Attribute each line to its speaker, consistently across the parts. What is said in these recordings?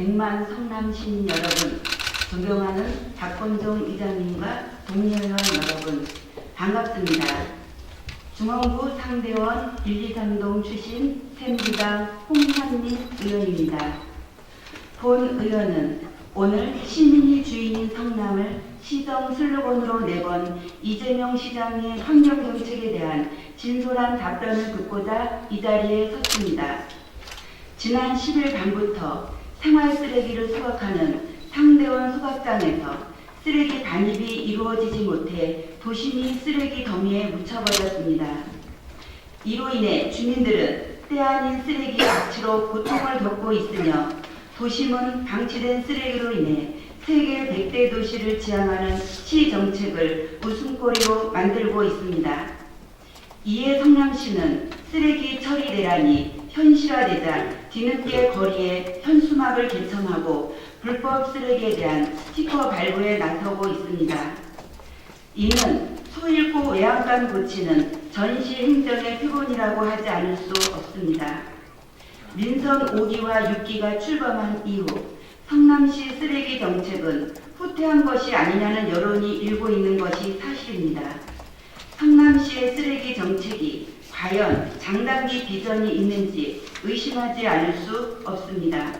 Speaker 1: 100만 성남 시민 여러분, 존경하는 박건종 의장님과 동료의원 여러분, 반갑습니다. 중원구 상대원 1, 2, 3동 출신 새누리당 홍현민 의원입니다. 본 의원은 오늘 시민이 주인인 성남을 시정 슬로건으로 내건 이재명 시장의 환경정책에 대한 진솔한 답변을 듣고자 이 자리에 섰습니다. 지난 10일 밤부터 생활 쓰레기를 수거하는 상대원 수거장에서 쓰레기 반입이 이루어지지 못해 도심이 쓰레기 더미에 묻혀버렸습니다. 이로 인해 주민들은 때 아닌 쓰레기 악취로 고통을 겪고 있으며 도심은 방치된 쓰레기로 인해 세계 100대 도시를 지향하는 시 정책을 웃음거리로 만들고 있습니다. 이에 성남시는 쓰레기 처리 대란이 현실화되자 뒤늦게 거리에 현수막을 개천하고 불법 쓰레기에 대한 스티커 발부에 나서고 있습니다. 이는 소 잃고 외양간 고치는 전시 행정의 표본이라고 하지 않을 수 없습니다. 민선 5기와 6기가 출범한 이후 성남시 쓰레기 정책은 후퇴한 것이 아니냐는 여론이 일고 있는 것이 사실입니다. 성남시의 쓰레기 정책이 과연 장단기 비전이 있는지 의심하지 않을 수 없습니다.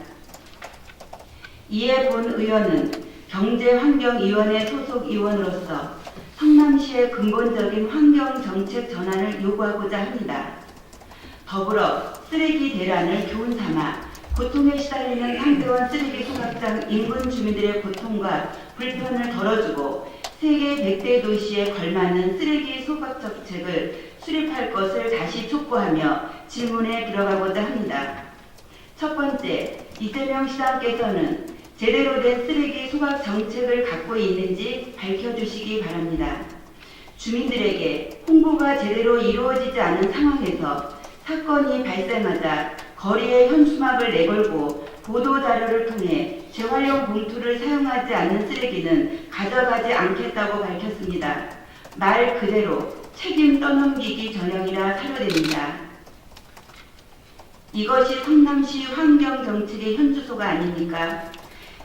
Speaker 1: 이에 본 의원은 경제환경위원회 소속 의원으로서 성남시의 근본적인 환경정책 전환을 요구하고자 합니다. 더불어 쓰레기 대란을 교훈삼아 고통에 시달리는 상대원 쓰레기 소각장 인근 주민들의 고통과 불편을 덜어주고 세계 100대 도시에 걸맞는 쓰레기 소각 정책을 수립할 것을 다시 촉구하며 질문에 들어가고자 합니다. 첫 번째, 이재명 시장께서는 제대로 된 쓰레기 소각 정책을 갖고 있는지 밝혀주시기 바랍니다. 주민들에게 홍보가 제대로 이루어지지 않은 상황에서 사건이 발생하자 거리에 현수막을 내걸고 보도자료를 통해 재활용 봉투를 사용하지 않는 쓰레기는 가져가지 않겠다고 밝혔습니다. 말 그대로 책임 떠넘기기 전형이라 사료됩니다. 이것이 성남시 환경정책의 현주소가 아닙니까?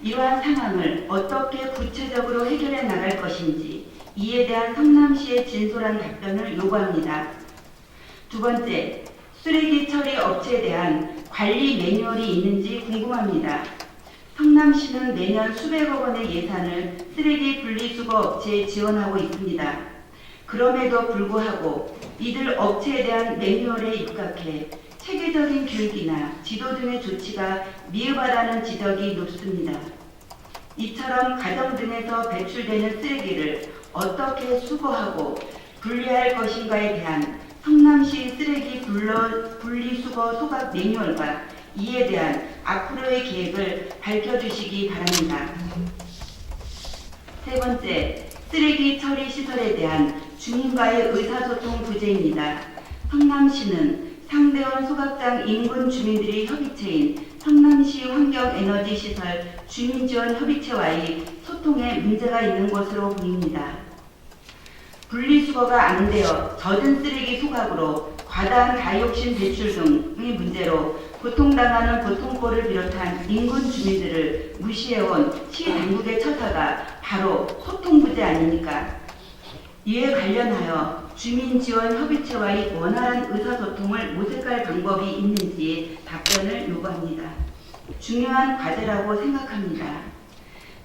Speaker 1: 이러한 상황을 어떻게 구체적으로 해결해 나갈 것인지 이에 대한 성남시의 진솔한 답변을 요구합니다. 두 번째, 쓰레기 처리 업체에 대한 관리 매뉴얼이 있는지 궁금합니다. 성남시는 매년 수백억 원의 예산을 쓰레기 분리수거 업체에 지원하고 있습니다. 그럼에도 불구하고 이들 업체에 대한 매뉴얼에 입각해 체계적인 교육이나 지도 등의 조치가 미흡하다는 지적이 높습니다. 이처럼 가정 등에서 배출되는 쓰레기를 어떻게 수거하고 분리할 것인가에 대한 성남시 쓰레기 분리수거 소각 매뉴얼과 이에 대한 앞으로의 계획을 밝혀주시기 바랍니다. 세 번째, 쓰레기 처리 시설에 대한 주민과의 의사소통 부재입니다. 성남시는 상대원 소각장 인근 주민들의 협의체인 성남시 환경에너지시설 주민지원협의체와의 소통에 문제가 있는 것으로 보입니다. 분리수거가 안 되어 젖은 쓰레기 소각으로 과다한 다이옥신 배출 등의 문제로 고통당하는 고통골을 비롯한 인근 주민들을 무시해온 시 당국의 처사가 바로 소통 부재 아닙니까? 이에 관련하여 주민지원협의체와의 원활한 의사소통을 모색할 방법이 있는지 답변을 요구합니다. 중요한 과제라고 생각합니다.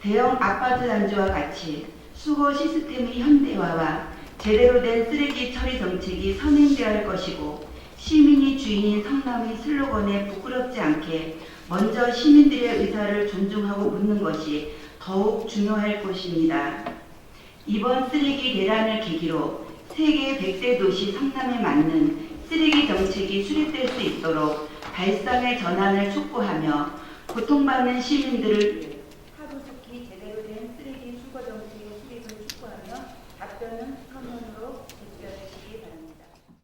Speaker 1: 대형 아파트 단지와 같이 수거 시스템의 현대화와 제대로 된 쓰레기 처리 정책이 선행되어야 할 것이고 시민이 주인인 성남의 슬로건에 부끄럽지 않게 먼저 시민들의 의사를 존중하고 묻는 것이 더욱 중요할 것입니다. 이번 쓰레기 대란을 계기로 세계 100대 도시 성남에 맞는 쓰레기 정책이 수립될 수 있도록 발상의 전환을 촉구하며 고통받는 시민들을